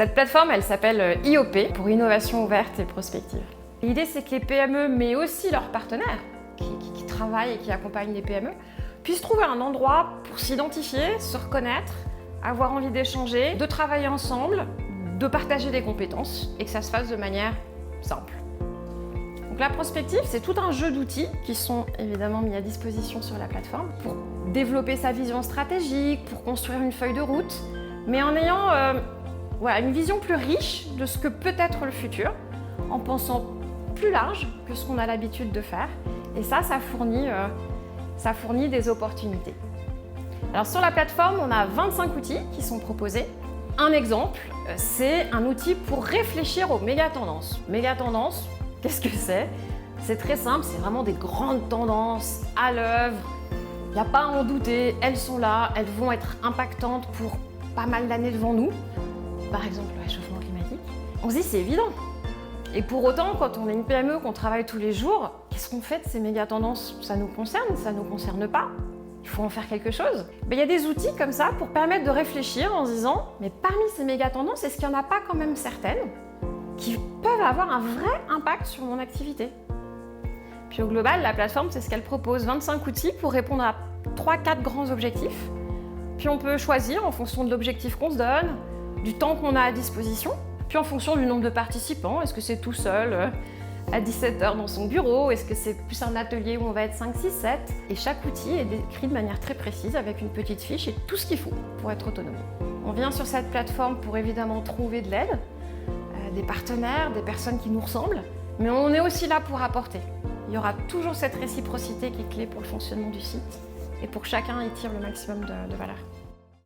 Cette plateforme, elle s'appelle IOP, pour Innovation Ouverte et Prospective. L'idée, c'est que les PME, mais aussi leurs partenaires, qui travaillent et qui accompagnent les PME, puissent trouver un endroit pour s'identifier, se reconnaître, avoir envie d'échanger, de travailler ensemble, de partager des compétences et que ça se fasse de manière simple. Donc la prospective, c'est tout un jeu d'outils qui sont évidemment mis à disposition sur la plateforme pour développer sa vision stratégique, pour construire une feuille de route, mais en ayant une vision plus riche de ce que peut être le futur, en pensant plus large que ce qu'on a l'habitude de faire. Et ça fournit des opportunités. Alors sur la plateforme, on a 25 outils qui sont proposés. Un exemple, c'est un outil pour réfléchir aux méga-tendances. Méga-tendances, qu'est-ce que c'est? C'est très simple, c'est vraiment des grandes tendances à l'œuvre. Il n'y a pas à en douter, elles sont là, elles vont être impactantes pour pas mal d'années devant nous. Par exemple, le réchauffement climatique. On se dit, c'est évident. Et pour autant, quand on est une PME, qu'on travaille tous les jours, qu'est-ce qu'on fait de ces méga-tendances? Ça nous concerne, ça ne nous concerne pas? Il faut en faire quelque chose. Il y a des outils comme ça pour permettre de réfléchir en se disant, mais parmi ces méga-tendances, est-ce qu'il n'y en a pas quand même certaines qui peuvent avoir un vrai impact sur mon activité? Puis au global, la plateforme, c'est ce qu'elle propose, 25 outils pour répondre à 3-4 grands objectifs. Puis on peut choisir en fonction de l'objectif qu'on se donne, du temps qu'on a à disposition, puis en fonction du nombre de participants. Est-ce que c'est tout seul à 17h dans son bureau? Est-ce que c'est plus un atelier où on va être 5, 6, 7? Et chaque outil est décrit de manière très précise avec une petite fiche et tout ce qu'il faut pour être autonome. On vient sur cette plateforme pour évidemment trouver de l'aide, des partenaires, des personnes qui nous ressemblent, mais on est aussi là pour apporter. Il y aura toujours cette réciprocité qui est clé pour le fonctionnement du site et pour que chacun y tire le maximum de valeur.